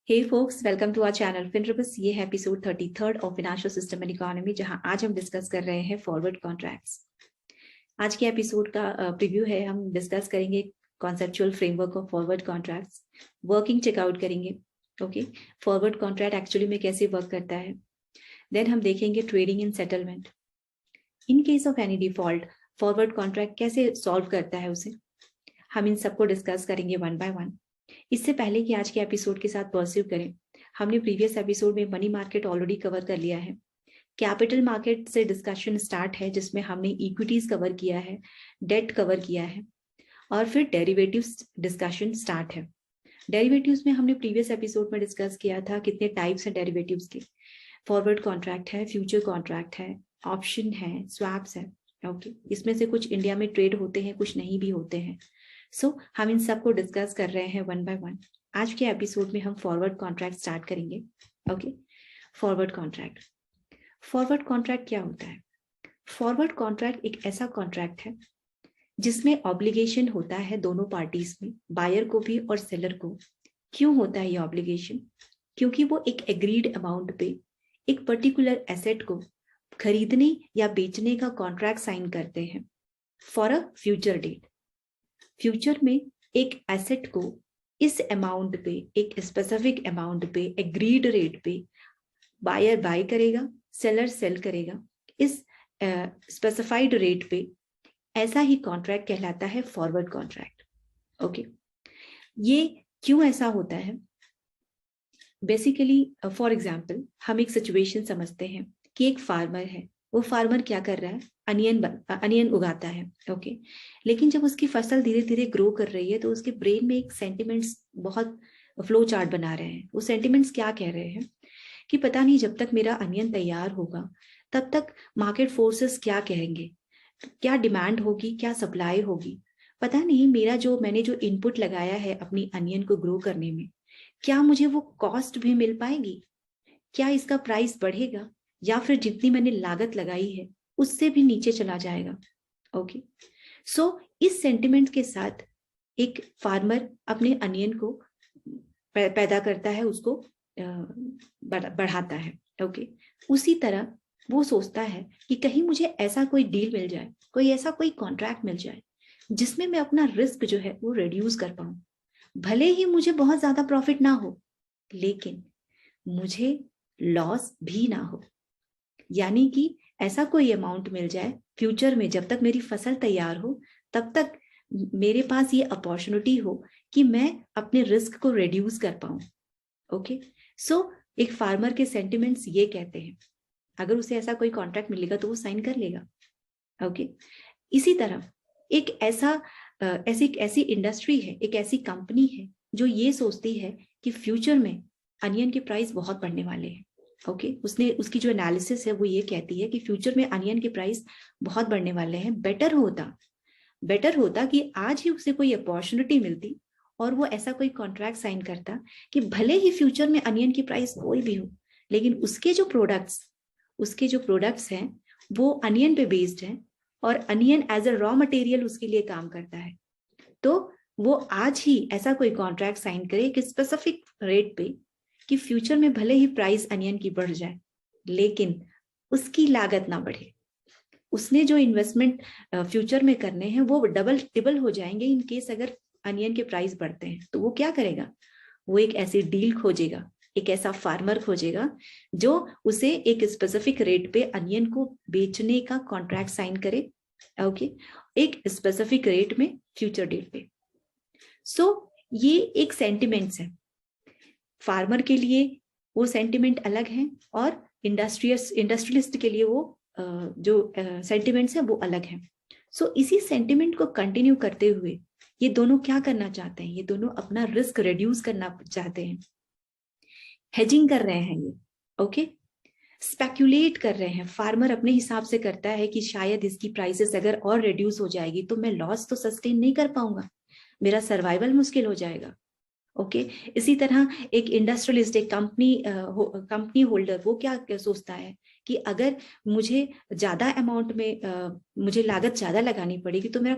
Hey folks, welcome to our channel फिनरबस। ये है episode 33 of financial system and economy, जहां आज हम डिस्कस कर रहे हैं फॉरवर्ड कॉन्ट्रैक्ट्स। आज के एपिसोड का प्रीव्यू है। हम डिस्कस करेंगे conceptual framework of forward contracts, working checkout करेंगे। ओके, फॉरवर्ड कॉन्ट्रैक्ट एक्चुअली में कैसे वर्क करता है। देन हम देखेंगे trading and settlement. In case of any default forward contract कैसे सॉल्व करता है उसे, हम इन सबको डिस्कस करेंगे वन बाय वन। इससे पहले कि आज के एपिसोड के साथ परस्यू करें, हमने प्रीवियस एपिसोड में मनी मार्केट ऑलरेडी कवर कर लिया है। कैपिटल मार्केट से डिस्कशन स्टार्ट है, जिसमें हमने इक्विटीज कवर किया है, डेट कवर किया है, और फिर डेरिवेटिव्स डिस्कशन स्टार्ट है। डेरिवेटिव्स में हमने प्रीवियस एपिसोड में डिस्कस किया था कितने टाइप्स हैं डेरिवेटिव्स के। फॉरवर्ड कॉन्ट्रैक्ट है, फ्यूचर कॉन्ट्रैक्ट है, ऑप्शन है, स्वैप्स है। ओके, इसमें से कुछ इंडिया में ट्रेड होते हैं, कुछ नहीं भी होते हैं। हम इन सब को डिस्कस कर रहे हैं वन बाय वन। आज के एपिसोड में हम फॉरवर्ड कॉन्ट्रैक्ट स्टार्ट करेंगे। ओके, फॉरवर्ड कॉन्ट्रैक्ट क्या होता है? फॉरवर्ड कॉन्ट्रैक्ट एक ऐसा कॉन्ट्रैक्ट है जिसमें ऑब्लिगेशन होता है दोनों पार्टीज में, बायर को भी और सेलर को। क्यों होता है ये ऑब्लिगेशन? क्योंकि वो एक एग्रीड अमाउंट पे एक पर्टिकुलर एसेट को खरीदने या बेचने का कॉन्ट्रैक्ट साइन करते हैं for a future date. Future में एक एसेट को इस अमाउंट पे, एक स्पेसिफिक अमाउंट पे, एग्रीड रेट पे बायर बाय करेगा, सेलर सेल करेगा इस स्पेसिफाइड रेट पे। ऐसा ही कॉन्ट्रैक्ट कहलाता है फॉरवर्ड कॉन्ट्रैक्ट। ओके, ये क्यों ऐसा होता है? बेसिकली फॉर एग्जांपल हम एक सिचुएशन समझते हैं कि एक फार्मर है। वो फार्मर क्या कर रहा है? अनियन उगाता है। ओके, लेकिन जब उसकी फसल धीरे धीरे ग्रो कर रही है तो उसके ब्रेन में एक सेंटिमेंट्स बहुत फ्लो चार्ट बना रहे हैं। वो सेंटिमेंट्स क्या कह रहे हैं कि पता नहीं जब तक मेरा अनियन तैयार होगा तब तक मार्केट फोर्सेस क्या कहेंगे, क्या डिमांड होगी, क्या सप्लाई होगी, पता नहीं मैंने जो इनपुट लगाया है अपनी अनियन को ग्रो करने में, क्या मुझे वो कॉस्ट भी मिल पाएगी, क्या इसका प्राइस बढ़ेगा, या फिर जितनी मैंने लागत लगाई है उससे भी नीचे चला जाएगा। ओके, इस सेंटिमेंट के साथ एक फार्मर अपने अनियन को पैदा करता है, उसको बढ़ाता है। ओके, उसी तरह वो सोचता है कि कहीं मुझे ऐसा कोई डील मिल जाए, कोई ऐसा कोई कॉन्ट्रैक्ट मिल जाए जिसमें मैं अपना रिस्क जो है वो रिड्यूस कर पाऊं। भले ही मुझे बहुत ज्यादा प्रॉफिट ना हो, लेकिन मुझे लॉस भी ना हो। यानी कि ऐसा कोई अमाउंट मिल जाए फ्यूचर में, जब तक मेरी फसल तैयार हो तब तक मेरे पास ये अपॉर्चुनिटी हो कि मैं अपने रिस्क को रिड्यूस कर पाऊं। ओके, एक फार्मर के सेंटिमेंट्स ये कहते हैं, अगर उसे ऐसा कोई कॉन्ट्रैक्ट मिलेगा तो वो साइन कर लेगा। ओके, इसी तरह एक ऐसी इंडस्ट्री है, एक ऐसी कंपनी है जो ये सोचती है कि फ्यूचर में अनियन के प्राइस बहुत बढ़ने वाले हैं। ओके, उसकी जो एनालिसिस है वो ये कहती है कि फ्यूचर में अनियन के प्राइस बहुत बढ़ने वाले हैं। बेटर होता कि आज ही उसे कोई अपॉर्चुनिटी मिलती और वो ऐसा कोई कॉन्ट्रैक्ट साइन करता कि भले ही फ्यूचर में अनियन की प्राइस कोई भी हो, लेकिन उसके जो प्रोडक्ट्स हैं वो अनियन पे बेस्ड हैं और onion as a raw material उसके लिए काम करता है। तो वो आज ही ऐसा कोई कॉन्ट्रैक्ट साइन करे कि स्पेसिफिक रेट पे, कि फ्यूचर में भले ही प्राइस अनियन की बढ़ जाए लेकिन उसकी लागत ना बढ़े। उसने जो इन्वेस्टमेंट फ्यूचर में करने हैं वो डबल टिबल हो जाएंगे इन केस अगर अनियन के प्राइस बढ़ते हैं। तो वो क्या करेगा? वो एक ऐसी डील खोजेगा, एक ऐसा फार्मर खोजेगा जो उसे एक स्पेसिफिक रेट पे अनियन को बेचने का कॉन्ट्रैक्ट साइन करे। ओके, एक स्पेसिफिक रेट में फ्यूचर डेट पे। ये एक सेंटिमेंट्स है। फार्मर के लिए वो सेंटिमेंट अलग है और इंडस्ट्रियलिस्ट के लिए वो जो सेंटिमेंट्स है वो अलग है। इसी सेंटिमेंट को कंटिन्यू करते हुए ये दोनों क्या करना चाहते हैं? ये दोनों अपना रिस्क रिड्यूस करना चाहते हैं, हेजिंग कर रहे हैं ये। ओके, स्पेक्यूलेट कर रहे हैं। फार्मर अपने हिसाब से करता है कि शायद इसकी प्राइसेस अगर और रिड्यूस हो जाएगी तो मैं लॉस तो सस्टेन नहीं कर पाऊंगा, मेरा सर्वाइवल मुश्किल हो जाएगा। ओके, इसी तरह एक इंडस्ट्रियलिस्ट, एक कंपनी होल्डर, वो क्या सोचता है कि अगर मुझे ज्यादा अमाउंट में मुझे लागत ज्यादा लगानी पड़ेगी तो मेरा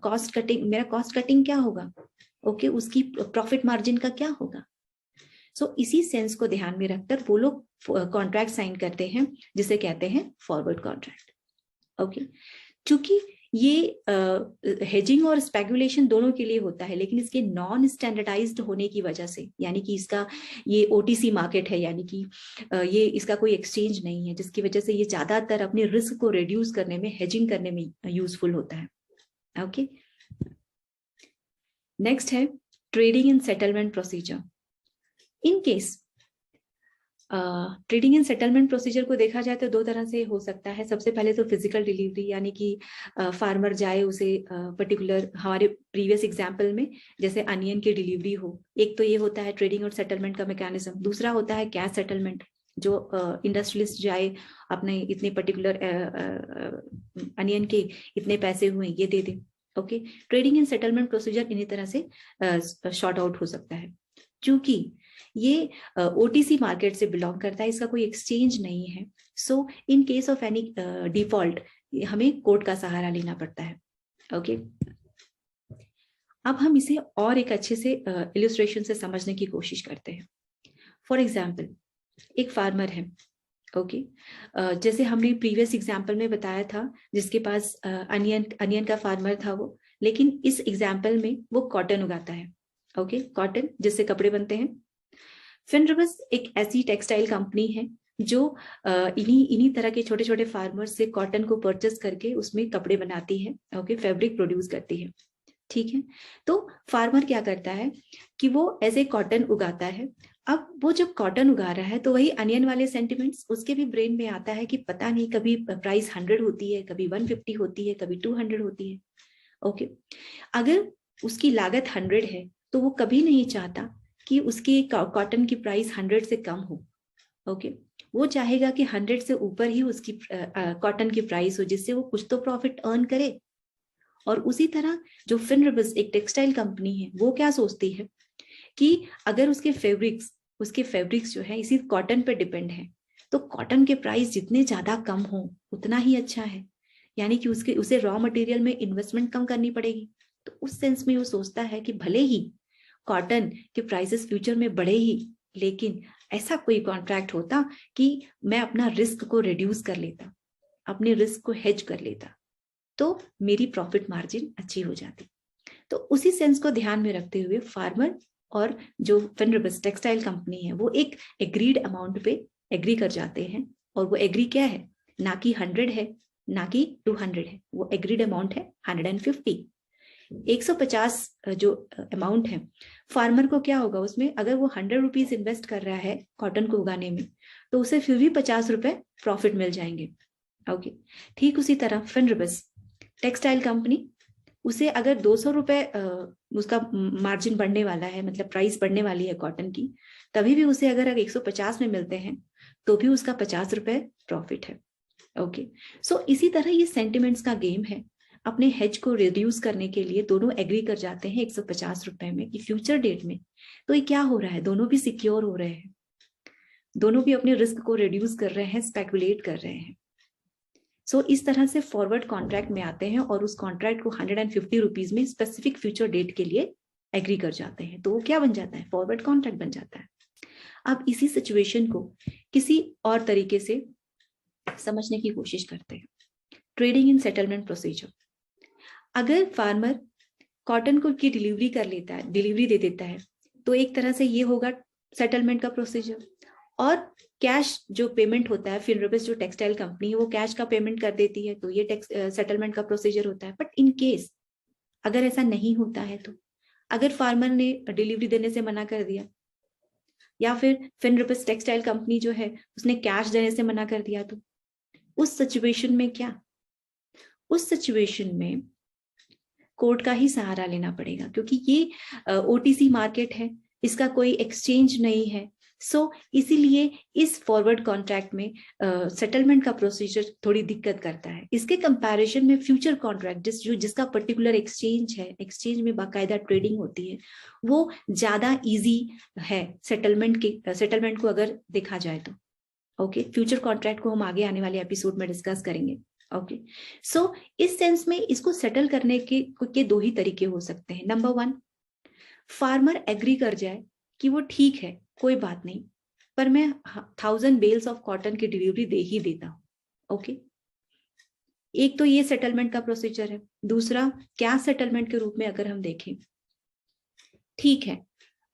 कॉस्ट कटिंग क्या होगा? ओके, उसकी प्रॉफिट मार्जिन का क्या होगा? सो इसी सेंस को ध्यान में रखकर वो लोग कॉन्ट्रैक्ट साइन करते हैं जिसे कहते हैं फॉरवर्ड कॉन्ट्रैक्ट। ओके, चूंकि ये हेजिंग और स्पेकुलेशन दोनों के लिए होता है, लेकिन इसके नॉन स्टैंडर्डाइज्ड होने की वजह से, यानी कि इसका ये ओटीसी मार्केट है, यानी कि ये इसका कोई एक्सचेंज नहीं है, जिसकी वजह से ये ज्यादातर अपने रिस्क को रिड्यूस करने में, हेजिंग करने में यूजफुल होता है। ओके, नेक्स्ट है trading and settlement procedure. In case trading and settlement procedure को देखा जाए तो दो तरह से हो सकता है। सबसे पहले तो फिजिकल डिलीवरी, यानी कि फार्मर जाए, उसे पर्टिकुलर, हमारे प्रीवियस एग्जांपल में जैसे अनियन की डिलीवरी हो। एक तो ये होता है ट्रेडिंग और सेटलमेंट का मैकेनिज्म। दूसरा होता है कैश सेटलमेंट, जो इंडस्ट्रियलिस्ट जाए, अपने इतने पर्टिकुलर अनियन के इतने पैसे हुए ये दे दे। Okay, trading and settlement procedure इन्हीं तरह से शॉर्ट आउट हो सकता है। क्योंकि ये ओटीसी मार्केट से बिलोंग करता है, इसका कोई एक्सचेंज नहीं है। So in case of any default हमें कोर्ट का सहारा लेना पड़ता है। ओके, अब हम इसे और एक अच्छे से इलस्ट्रेशन से समझने की कोशिश करते हैं। फॉर एग्जाम्पल, एक फार्मर है। ओके, जैसे हमने प्रीवियस एग्जाम्पल में बताया था, जिसके पास अनियन का फार्मर था वो, लेकिन इस एग्जाम्पल में वो कॉटन उगाता है। ओके, कॉटन जिससे कपड़े बनते हैं। फिनरबस एक ऐसी टेक्सटाइल कंपनी है जो इन्हीं तरह के छोटे छोटे फार्मर्स से कॉटन को परचेस करके उसमें कपड़े बनाती है। ओके, फैब्रिक प्रोड्यूस करती है। ठीक है, तो फार्मर क्या करता है कि वो ऐसे कॉटन उगाता है। अब वो जब कॉटन उगा रहा है तो वही अनियन वाले सेंटिमेंट्स उसके भी ब्रेन में आता है कि पता नहीं, कभी प्राइस 100 होती है, कभी 150 होती है, कभी 200 होती है। ओके, अगर उसकी लागत 100 है तो वो कभी नहीं चाहता कि उसकी कॉटन की प्राइस 100 से कम हो। ओके, वो चाहेगा कि 100 से ऊपर ही उसकी कॉटन की प्राइस हो, जिससे वो कुछ तो प्रॉफिट अर्न करे। और उसी तरह जो फिनरबस एक टेक्सटाइल कंपनी है, वो क्या सोचती है कि अगर उसके फैब्रिक्स जो है इसी कॉटन पे डिपेंड है, तो कॉटन के प्राइस जितने ज्यादा कम हो उतना ही अच्छा है। यानी कि उसे रॉ मटेरियल में इन्वेस्टमेंट कम करनी पड़ेगी। तो उस सेंस में वो सोचता है कि भले ही कॉटन के प्राइसेस फ्यूचर में बढ़े ही, लेकिन ऐसा कोई कॉन्ट्रैक्ट होता कि मैं अपना रिस्क को रिड्यूस कर लेता, अपने रिस्क को हेज कर लेता, तो मेरी प्रॉफिट मार्जिन अच्छी हो जाती। तो उसी सेंस को ध्यान में रखते हुए फार्मर और जो फिनरबस टेक्सटाइल कंपनी है, वो एक एग्रीड अमाउंट पे एग्री कर जाते हैं। और वो एग्री क्या है, ना कि 100 है, ना कि 200 है, वो एग्रीड अमाउंट है 150। 150 जो अमाउंट है, फार्मर को क्या होगा उसमें, अगर वो 100 रुपीज इन्वेस्ट कर रहा है कॉटन को उगाने में, तो उसे फिर भी 50 रुपए प्रॉफिट मिल जाएंगे। ओके, ठीक उसी तरह फिनरबस टेक्सटाइल कंपनी, उसे अगर 200 रुपए उसका मार्जिन बढ़ने वाला है, मतलब प्राइस बढ़ने वाली है कॉटन की, तभी भी उसे अगर 150 में मिलते हैं तो भी उसका 50 रुपए प्रॉफिट है। ओके, सो इसी तरह ये सेंटिमेंट्स का गेम है। अपने हेज को रिड्यूस करने के लिए दोनों एग्री कर जाते हैं 150 रुपए में कि फ्यूचर डेट में। तो ये क्या हो रहा है, दोनों भी सिक्योर हो रहे हैं, दोनों भी अपने रिस्क को रिड्यूस कर रहे हैं, स्पेकुलेट कर रहे हैं। सो इस तरह से फॉरवर्ड कॉन्ट्रैक्ट में आते हैं और उस कॉन्ट्रैक्ट को 150 रुपीज में स्पेसिफिक फ्यूचर डेट के लिए एग्री कर जाते हैं, तो वो क्या बन जाता है, फॉरवर्ड कॉन्ट्रैक्ट बन जाता है। अब इसी सिचुएशन को किसी और तरीके से समझने की कोशिश करते हैं। ट्रेडिंग इन सेटलमेंट प्रोसीजर, अगर फार्मर कॉटन को की डिलीवरी कर लेता है, डिलीवरी दे देता है, तो एक तरह से ये होगा सेटलमेंट का प्रोसीजर। और कैश जो पेमेंट होता है, फिनरबस जो टेक्सटाइल कंपनी है वो कैश का पेमेंट कर देती है, तो ये सेटलमेंट का प्रोसीजर होता है। बट इन केस अगर ऐसा नहीं होता है, तो अगर फार्मर ने डिलीवरी देने से मना कर दिया, या फिर फिनरबस टेक्सटाइल कंपनी जो है उसने कैश देने से मना कर दिया, तो उस सिचुएशन में क्या, उस सिचुएशन में कोर्ट का ही सहारा लेना पड़ेगा, क्योंकि ये ओटीसी मार्केट है, इसका कोई एक्सचेंज नहीं है। सो इसीलिए इस फॉरवर्ड कॉन्ट्रैक्ट में सेटलमेंट का प्रोसीजर थोड़ी दिक्कत करता है। इसके कंपैरिजन में फ्यूचर कॉन्ट्रैक्ट जिसका पर्टिकुलर एक्सचेंज है, एक्सचेंज में बाकायदा ट्रेडिंग होती है, वो ज्यादा इजी है सेटलमेंट को अगर देखा जाए तो। ओके, फ्यूचर कॉन्ट्रैक्ट को हम आगे आने वाले एपिसोड में डिस्कस करेंगे। ओके, सो इस सेंस में इसको सेटल करने के दो ही तरीके हो सकते हैं। नंबर 1, फार्मर एग्री कर जाए कि वो ठीक है, कोई बात नहीं, पर मैं 1000 बेल्स ऑफ कॉटन की डिलीवरी दे ही देता हूँ। ओके, एक तो ये सेटलमेंट का प्रोसीजर है। दूसरा, कैश सेटलमेंट के रूप में अगर हम देखें, ठीक है,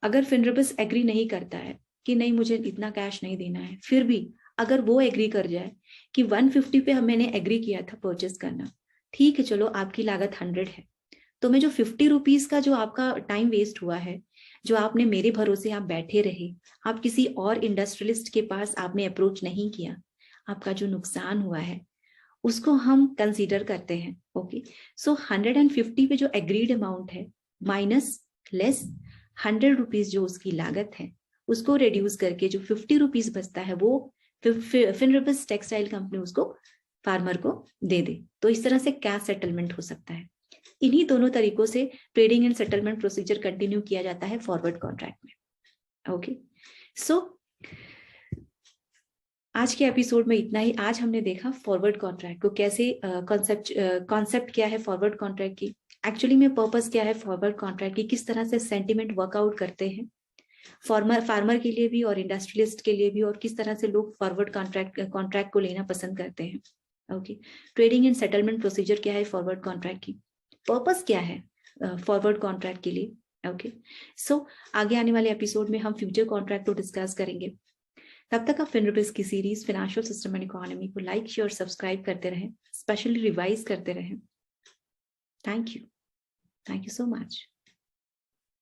अगर फिनरबिस एग्री नहीं करता है कि नहीं मुझे इतना कैश नहीं देना है, फिर भी अगर वो एग्री कर जाए कि 150 पे मैंने एग्री किया था परचेस करना, ठीक है, चलो आपकी लागत 100 है, तो मैं जो 50 रुपीज का जो आपका टाइम वेस्ट हुआ है, जो आपने मेरे भरोसे आप बैठे रहे, आप किसी और इंडस्ट्रियलिस्ट के पास आपने अप्रोच नहीं किया, आपका जो नुकसान हुआ है उसको हम कंसीडर करते हैं। ओके, सो 150 पे जो एग्रीड अमाउंट है माइनस लेस 100 रुपीज जो उसकी लागत है, उसको रिड्यूस करके जो 50 रुपीज बचता है वो फिनरबिस टेक्सटाइल कंपनी उसको फार्मर को दे दे। तो इस तरह से कैश सेटलमेंट हो सकता है। इन्हीं दोनों तरीकों से trading and settlement procedure continue किया जाता है फॉरवर्ड कॉन्ट्रैक्ट में। ओके, सो आज के एपिसोड में इतना ही। आज हमने देखा फॉरवर्ड कॉन्ट्रैक्ट को कैसे, कॉन्सेप्ट क्या है फॉरवर्ड कॉन्ट्रैक्ट की, एक्चुअली में पर्पस क्या है फॉरवर्ड कॉन्ट्रैक्ट की, किस तरह से सेंटिमेंट वर्कआउट करते हैं फार्मर के लिए भी और इंडस्ट्रियलिस्ट के लिए भी, और किस तरह से लोग फॉरवर्ड कॉन्ट्रैक्ट को लेना पसंद करते हैं। Okay, trading and settlement procedure क्या है फॉरवर्ड कॉन्ट्रैक्ट की, पर्पस क्या है फॉरवर्ड कॉन्ट्रैक्ट के लिए। ओके, सो आगे आने वाले एपिसोड में हम फ्यूचर कॉन्ट्रैक्ट को डिस्कस करेंगे। तब तक आप फिनरबिस की series financial system and economy को लाइक शेयर सब्सक्राइब करते रहें, स्पेशली रिवाइज करते रहें। Thank you so much.